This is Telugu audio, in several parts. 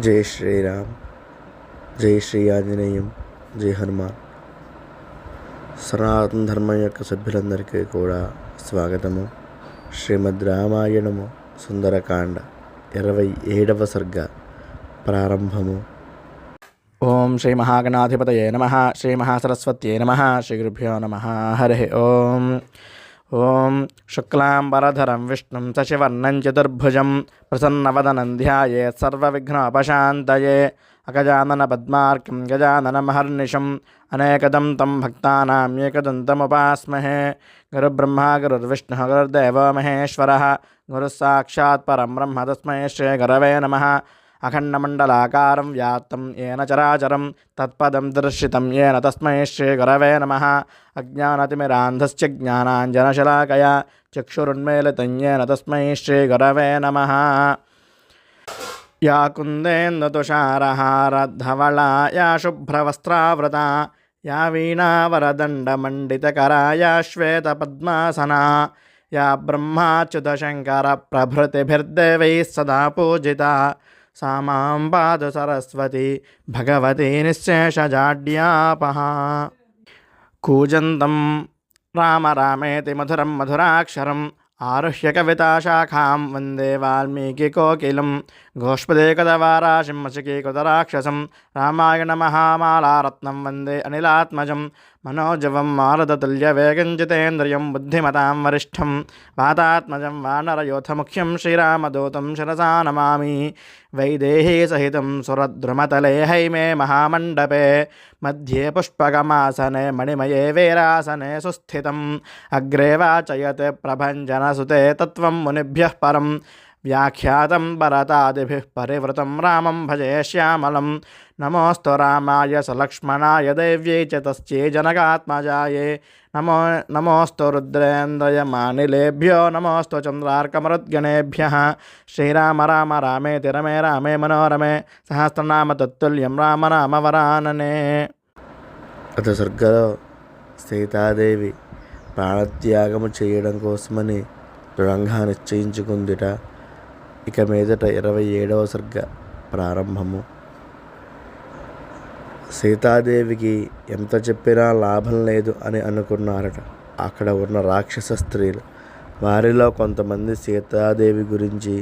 జై శ్రీరామ్, జై శ్రీ ఆంజనేయం, జై హనుమాన్. సనాతన ధర్మం యొక్క సభ్యులందరికీ కూడా స్వాగతము. శ్రీమద్ రామాయణము సుందరకాండ 27వ సర్గ ప్రారంభము. ఓం శ్రీ మహాగణాధిపతయే నమః. శ్రీ మహాసరస్వత్యై నమః. శ్రీ గురుభ్యో నమః. హరి ఓం. ఓం శుక్లాంబరధరం విష్ణుం శశివర్ణం చతుర్భుజం ప్రసన్నవదనం ధ్యాయేత్ సర్వవిఘ్నోపశాంతయే. అగజానన పద్మార్కం గజాననమహర్నిశం అనేకదం తం భక్తానాం ఏకదంతముపాస్మహే. గురుబ్రహ్మ గురుర్విష్ణుః గురుర్దేవో మహేశ్వరः. గురుः సాక్షాత్ పరం బ్రహ్మ తస్మై శ్రీ గురవే నమః. అఖండమండలాకారం వ్యాప్తం ఏన చరాచరం తత్పదం దర్శితం ఏన తస్మై శ్రీ గురవే నమః. అజ్ఞానతిమిరాంధస్య జ్ఞానాంజనశలాకయా చక్షురున్మీలితం ఏన తస్మై శ్రీ గురవే నమః. యా కుందేందుతుషారహారధవళా యా శుభ్రవస్త్రావృతా యా వీణావరదండమండితకరా యా శ్వేతపద్మాసనా యా బ్రహ్మాచ్యుతశంకర ప్రభృతిభిర్దేవైः సదా పూజితా సా మాం పాతు సరస్వతి భగవతి నిశ్శేషజాడ్యాపహ. కూజంతం రామ రామేతి మధురం మధురాక్షరం ఆరుహ్య కవితాశాఖాం వందే వాల్మీకికోకిలం. గోష్పదేకదవారాశిం మశకీకృతరాక్షసం రామాయణ మహామాలారత్నం వందే అనిలాత్మజం. మనోజవం మారుతతుల్యవేగం జితేంద్రియం బుద్ధిమతాం వరిష్టం వాతాత్మజం వానరయోధముఖ్యం శ్రీరామదూతం శిరసా నమామి. వైదేహీ సహితం సురద్రుమతలే హైమే మహామండపే మధ్యే పుష్పకమాసనే మణిమయే వీరాసనే సుస్థితం. అగ్రే వాచయతే ప్రభంజనసుతే తత్వం మునిభ్యః పరం వ్యాఖ్యాతం భరతాదిభిః పరివృతం రామం భజే శ్యామలం. నమోస్తు రామాయ సలక్ష్మణాయ దేవ్యై చ తస్యై జనకాత్మజాయే. నమోస్తు రుద్రేంద్రయమానిలేభ్యో నమోస్తు చంద్రార్కమరుద్గణేభ్యః. శ్రీరామ రామ రామేతి రమే రామే మనోరమే సహస్రనామ తత్తుల్యం రామ వరాననే. గత సర్గలో సీతాదేవి ప్రాణత్యాగము చేయడం కోసమని దృఢంగా నిశ్చయించుకుందిట. ఇక మీదట 27వ సర్గ ప్రారంభము. సీతాదేవికి ఎంత చెప్పినా లాభం లేదు అని అనుకున్నారట అక్కడ ఉన్న రాక్షస స్త్రీలు. వారిలో కొంతమంది సీతాదేవి గురించి,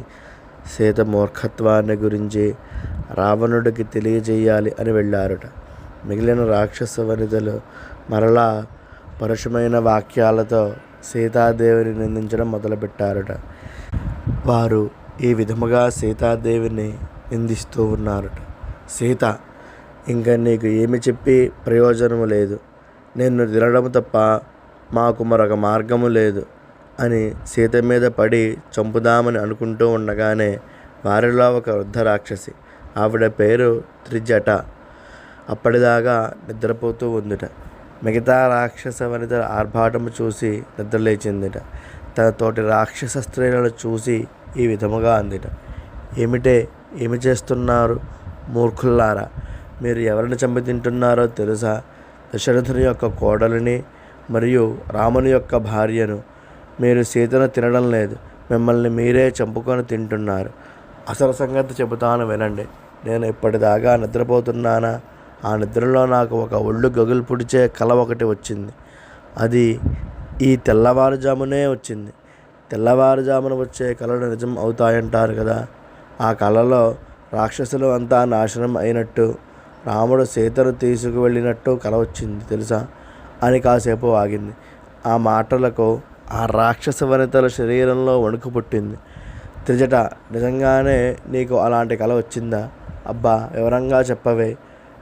సీత మూర్ఖత్వాన్ని గురించి రావణుడికి తెలియజేయాలి అని వెళ్ళారట. మిగిలిన రాక్షస వనితలు మరలా పరుషమైన వాక్యాలతో సీతాదేవిని నిందించడం మొదలుపెట్టారట. వారు ఈ విధముగా సీతాదేవిని నిందిస్తూ ఉన్నారట. సీత, ఇంకా నీకు ఏమి చెప్పి ప్రయోజనము లేదు, నిన్ను తినడం తప్ప మాకు మరొక మార్గము లేదు అని సీత మీద పడి చంపుదామని అనుకుంటూ ఉండగానే వారిలో ఒక వృద్ధ రాక్షసి, ఆవిడ పేరు త్రిజట, అప్పటిదాకా నిద్రపోతూ ఉందిట. మిగతా రాక్షస వనితల ఆర్భాటము చూసి నిద్రలేచిందిట. తన తోటి రాక్షస స్త్రీలను చూసి ఈ విధముగా అందిట. ఏమి చేస్తున్నారు మూర్ఖుల్లారా? మీరు ఎవరిని చంపి తింటున్నారో తెలుసా? దశరథుని యొక్క కోడలిని మరియు రాముని యొక్క భార్యను. మీరు సీతను తినడం లేదు, మిమ్మల్ని మీరే చంపుకొని తింటున్నారు. అసలు సంగతి చెబుతాను వినండి. నేను ఇప్పటిదాకా నిద్రపోతున్నానా? ఆ నిద్రలో నాకు ఒక ఒళ్ళు గగులు పుడిచే కల ఒకటి వచ్చింది. అది ఈ తెల్లవారుజామునే వచ్చింది. తెల్లవారుజామున వచ్చే కళలు నిజం అవుతాయంటారు కదా. ఆ కళలో రాక్షసులు అంతా నాశనం అయినట్టు, రాముడు సీతను తీసుకువెళ్ళినట్టు కల వచ్చింది తెలుసా అని కాసేపు ఆగింది. ఆ మాటలకు ఆ రాక్షస వనితల శరీరంలో వణుకు పుట్టింది. త్రిజట, నిజంగానే నీకు అలాంటి కల వచ్చిందా? అబ్బా, వివరంగా చెప్పవే,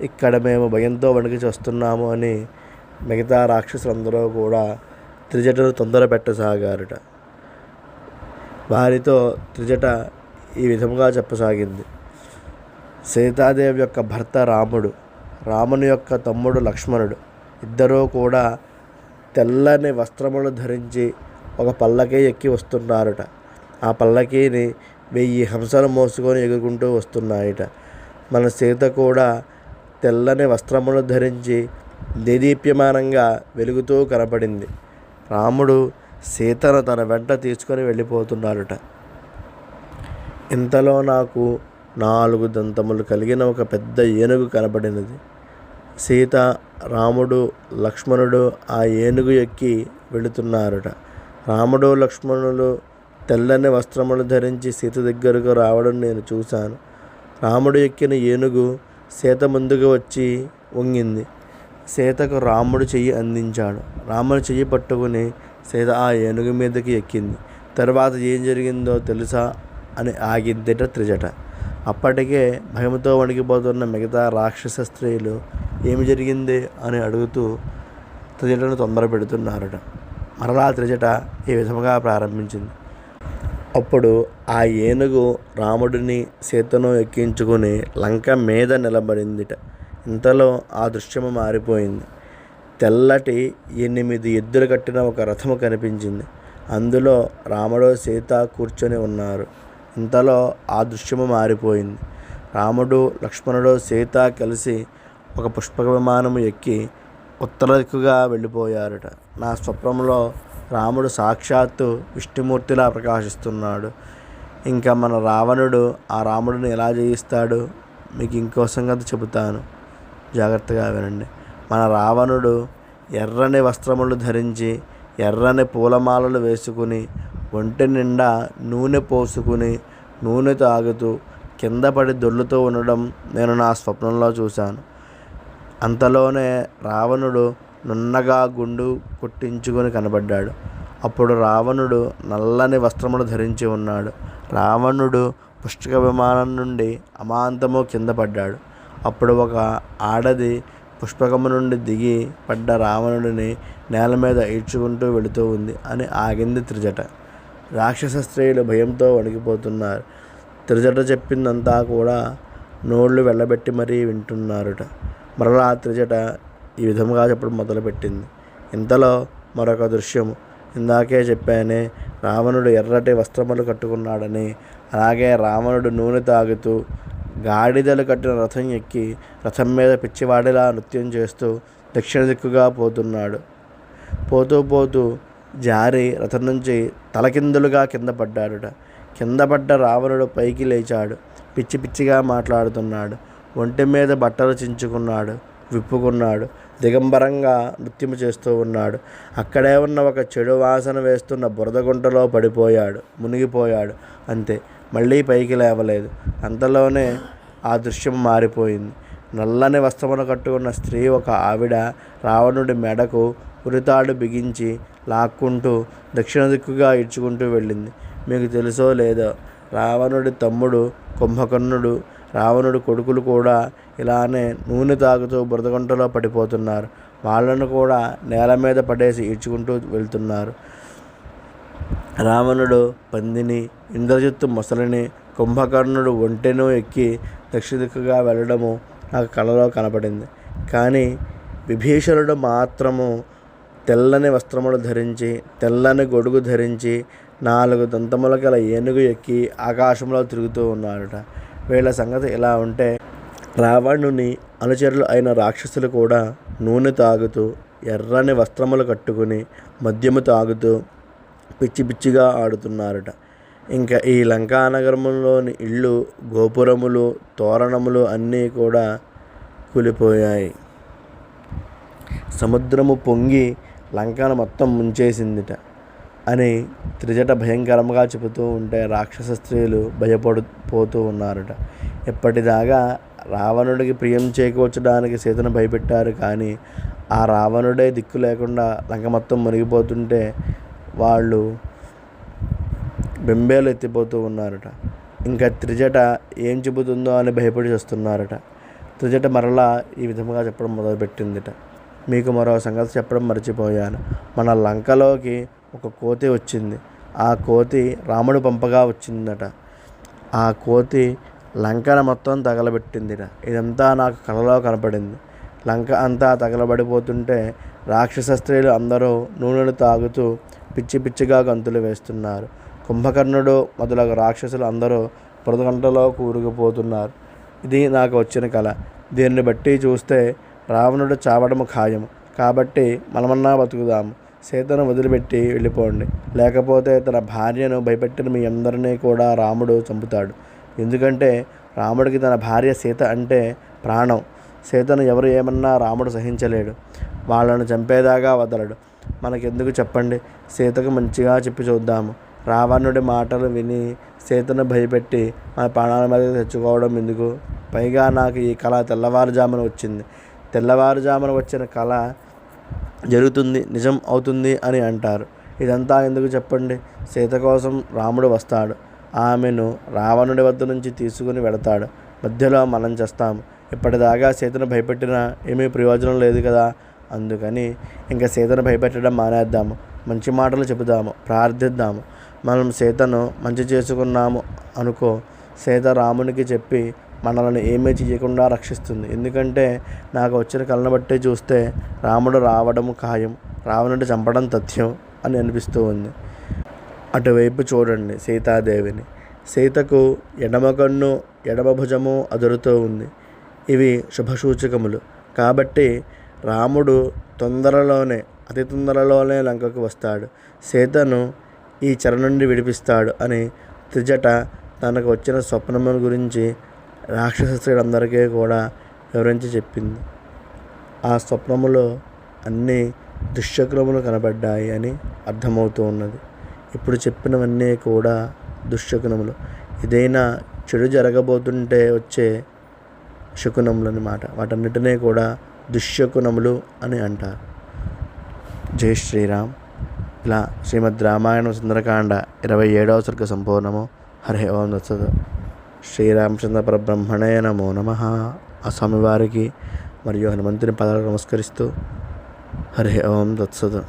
ఇక్కడ మేము భయంతో వణికి చేస్తున్నాము అని మిగతా రాక్షసులందరూ కూడా త్రిజటను తొందర పెట్టసాగారట. వారితో త్రిజట ఈ విధముగా చెప్పసాగింది. సీతాదేవి యొక్క భర్త రాముడు, రాముని యొక్క తమ్ముడు లక్ష్మణుడు ఇద్దరూ కూడా తెల్లని వస్త్రములు ధరించి ఒక పల్లకీ ఎక్కి వస్తున్నారట. ఆ పల్లకీని 1000 హంసలు మోసుకొని ఎగురుకుంటూ వస్తున్నాయట. మన సీత కూడా తెల్లని వస్త్రములు ధరించి దేదీప్యమానంగా వెలుగుతూ కనపడింది. రాముడు సీతను తన వెంట తీసుకొని వెళ్ళిపోతున్నారట. ఇంతలో నాకు 4 దంతములు కలిగిన ఒక పెద్ద ఏనుగు కనబడినది. సీత, రాముడు, లక్ష్మణుడు ఆ ఏనుగు ఎక్కి వెళుతున్నారట. రాముడు, లక్ష్మణులు తెల్లని వస్త్రములు ధరించి సీత దగ్గరకు రావడం నేను చూశాను. రాముడు ఎక్కిన ఏనుగు సీత ముందుకు వచ్చి వంగింది. సీతకు రాముడు చెయ్యి అందించాడు. రాముడు చెయ్యి పట్టుకుని సీత ఆ ఏనుగు మీదకి ఎక్కింది. తర్వాత ఏం జరిగిందో తెలుసా అని ఆగిందిట త్రిజట. అప్పటికే భయంతో వణికిపోతున్న మిగతా రాక్షస స్త్రీలు ఏమి జరిగింది అని అడుగుతూ త్రిజటను తొందర పెడుతున్నారట. మరలా త్రిజట ఈ విధముగా ప్రారంభించింది. అప్పుడు ఆ ఏనుగు రాముడిని సీతను ఎక్కించుకుని లంక మీద నిలబడిందిట. ఇంతలో ఆ దృశ్యము మారిపోయింది. తెల్లటి 8 ఎద్దులు కట్టిన ఒక రథము కనిపించింది. అందులో రాముడు, సీత కూర్చొని ఉన్నారు. ఇంతలో ఆ దృశ్యము మారిపోయింది. రాముడు, లక్ష్మణుడు, సీత కలిసి ఒక పుష్పక విమానము ఎక్కి ఉత్తర దిక్కుగా వెళ్ళిపోయారట. నా స్వప్నంలో రాముడు సాక్షాత్తు విష్ణుమూర్తిలా ప్రకాశిస్తున్నాడు. ఇంకా మన రావణుడు ఆ రాముడిని ఎలా జయిస్తాడు మీకు ఇంకో సంగతి చెబుతాను, జాగ్రత్తగా వినండి. మన రావణుడు ఎర్రని వస్త్రములు ధరించి ఎర్రని పూలమాలలు వేసుకుని ఒంటి నిండా నూనె పోసుకుని నూనె తాగుతూ కింద పడి దొర్లుతూ ఉండడం నేను నా స్వప్నంలో చూశాను. అంతలోనే రావణుడు నున్నగా గుండు కొట్టించుకొని కనబడ్డాడు. అప్పుడు రావణుడు నల్లని వస్త్రములు ధరించి ఉన్నాడు. రావణుడు పుష్పక విమానం నుండి అమాంతము కింద పడ్డాడు. అప్పుడు ఒక ఆడది పుష్పకము నుండి దిగి పడ్డ రావణుడిని నేల మీద ఈడ్చుకుంటూ వెళుతూ ఉంది అని ఆగింది త్రిజట. రాక్షస స్త్రీలు భయంతో వణికిపోతున్నారు. త్రిజట చెప్పిందంతా కూడా నోళ్ళు వెళ్ళబెట్టి మరీ వింటున్నారుట. మరలా త్రిజట ఈ విధంగా చెప్పడం మొదలుపెట్టింది. ఇంతలో మరొక దృశ్యము. ఇందాకే చెప్పానే రావణుడు ఎర్రటి వస్త్రములు కట్టుకున్నాడని. అలాగే రావణుడు నూనె తాగుతూ గాడిదలు కట్టిన రథం ఎక్కి రథం మీద పిచ్చివాడిలా నృత్యం చేస్తూ దక్షిణ దిక్కుగా పోతున్నాడు. పోతూ జారి రథం నుంచి తలకిందులుగా కింద పడ్డాడుట. కింద పడ్డ రావణుడు పైకి లేచాడు. పిచ్చిగా మాట్లాడుతున్నాడు. ఒంటి మీద బట్టలు చించుకున్నాడు, విప్పుకున్నాడు. దిగంబరంగా నృత్యము చేస్తూ ఉన్నాడు. అక్కడే ఉన్న ఒక చెడు వాసన వేస్తున్న బురదగుంటలో పడిపోయాడు, మునిగిపోయాడు. అంతే, మళ్ళీ పైకి లేవలేదు. అంతలోనే ఆ దృశ్యం మారిపోయింది. నల్లని వస్త్రమును కట్టుకున్న స్త్రీ ఒక ఆవిడ రావణుడి మెడకు ఉరితాడు బిగించి లాక్కుంటూ దక్షిణ దిక్కుగా ఈడ్చుకుంటూ వెళ్ళింది. మీకు తెలుసో లేదో, రావణుడి తమ్ముడు కుంభకర్ణుడు, రావణుడి కొడుకులు కూడా ఇలానే నూనె తాగుతూ బురదగుంటలో పడిపోతున్నారు. వాళ్ళను కూడా నేల మీద పడేసి ఈడ్చుకుంటూ వెళ్తున్నారు. రావణుడు పందిని, ఇంద్రజిత్తు మొసలిని, కుంభకర్ణుడు ఒంటెను ఎక్కి దక్షిణ దిక్కుగా వెళ్ళడము నాకు కలలో కనపడింది. కానీ విభీషణుడు మాత్రము తెల్లని వస్త్రములు ధరించి తెల్లని గొడుగు ధరించి 4 దంతముల గల ఏనుగు ఎక్కి ఆకాశంలో తిరుగుతూ ఉన్నాడట. వీళ్ళ సంగతి ఇలా ఉంటే రావణుని అనుచరులు అయిన రాక్షసులు కూడా నూనె తాగుతూ ఎర్రని వస్త్రములు కట్టుకుని మద్యము తాగుతూ పిచ్చిగా ఆడుతున్నారట. ఇంకా ఈ లంకానగరంలోని ఇళ్ళు, గోపురములు, తోరణములు అన్నీ కూడా కూలిపోయాయి. సముద్రము పొంగి లంకను మొత్తం ముంచేసిందిట అని త్రిజట భయంకరంగా చెబుతూ ఉంటే రాక్షస స్త్రీలు భయపడిపోతూ ఉన్నారట. ఎప్పటిదాకా రావణుడికి ప్రియం చేకూర్చడానికి సీతను భయపెట్టారు. కానీ ఆ రావణుడే దిక్కు లేకుండా లంక మొత్తం మునిగిపోతుంటే వాళ్ళు బెంబేలు ఎత్తిపోతూ ఉన్నారట. ఇంకా త్రిజట ఏం చెబుతుందో అని భయపడి వస్తున్నారట. త్రిజట మరలా ఈ విధంగా చెప్పడం మొదలుపెట్టిందిట. మీకు మరో సంగతి చెప్పడం మర్చిపోయాను. మన లంకలోకి ఒక కోతి వచ్చింది. ఆ కోతి రాముడు పంపగా వచ్చిందట. ఆ కోతి లంకను మొత్తం తగలబెట్టిందిట. ఇదంతా నాకు కలలో కనపడింది. లంక అంతా తగలబడిపోతుంటే రాక్షస స్త్రీలు అందరూ నూనెలు తాగుతూ పిచ్చిగా గంతులు వేస్తున్నారు. కుంభకర్ణుడు మొదలగు రాక్షసులు అందరూ బురదగంటలో కూరుకుపోతున్నారు. ఇది నాకు వచ్చిన కళ. దీన్ని బట్టి చూస్తే రావణుడు చావడము ఖాయము. కాబట్టి మనమన్నా బతుకుదాము. సీతను వదిలిపెట్టి వెళ్ళిపోండి. లేకపోతే తన భార్యను భయపెట్టిన మీ అందరినీ కూడా రాముడు చంపుతాడు. ఎందుకంటే రాముడికి తన భార్య సీత అంటే ప్రాణం. సీతను ఎవరు ఏమన్నా రాముడు సహించలేడు. వాళ్ళను చంపేదాకా వదలడు. మనకెందుకు చెప్పండి? సీతకు మంచిగా చెప్పి చూద్దాము. రావణుడి మాటలు విని సీతను భయపెట్టి మన ప్రాణాల మీద తెచ్చుకోవడం ఎందుకు? పైగా నాకు ఈ కళ తెల్లవారుజామున వచ్చింది. తెల్లవారుజామున వచ్చిన కళ జరుగుతుంది, నిజం అవుతుంది అని అంటారు. ఇదంతా ఎందుకు చెప్పండి? సీత కోసం రాముడు వస్తాడు. ఆమెను రావణుడి వద్ద నుంచి తీసుకుని వెళతాడు. మధ్యలో మనం చేస్తాము. ఇప్పటిదాకా సీతను భయపెట్టినా ఏమీ ప్రయోజనం లేదు కదా. అందుకని ఇంకా సీతను భయపెట్టడం మానేద్దాము. మంచి మాటలు చెబుదాము, ప్రార్థిద్దాము. మనం సీతను మంచి చేసుకున్నాము అనుకో, సీత రామునికి చెప్పి మనల్ని ఏమీ చేయకుండా రక్షిస్తుంది. ఎందుకంటే నాకు వచ్చిన కళ్ళను బట్టి చూస్తే రాముడు రావడం ఖాయం, రావణుడు చంపడం తథ్యం అని అనిపిస్తూ ఉంది. అటువైపు చూడండి సీతాదేవిని. సీతకు ఎడమ కన్ను ఎడమ భుజము అదురుతూ ఉంది. ఇవి శుభసూచకములు. కాబట్టి రాముడు అతి తొందరలోనే లంకకు వస్తాడు. సీతను ఈ చెర నుండి విడిపిస్తాడు అని త్రిజట తనకు వచ్చిన స్వప్నముల గురించి రాక్షస స్త్రీలందరికీ కూడా వివరించి చెప్పింది. ఆ స్వప్నములో అన్ని దుశ్శకునములు కనబడ్డాయి అని అర్థమవుతూ ఉన్నది. ఇప్పుడు చెప్పినవన్నీ కూడా దుశ్శకునములు. ఏదైనా చెడు జరగబోతుంటే వచ్చే శకునములు అన్నమాట. వాటన్నిటినీ కూడా దుశ్శకునములు అని అంటారు. జై శ్రీరామ్. ఇలా శ్రీమద్ రామాయణం సుందరకాండ 27వ సర్గ సంపూర్ణము. హరి ఓం తత్సత్. శ్రీరామచంద్ర పరబ్రహ్మణే నమో నమః. ఆ స్వామివారికి మరియు హనుమంతుని పాదాలకు నమస్కరిస్తూ హరి ఓం తత్సత్.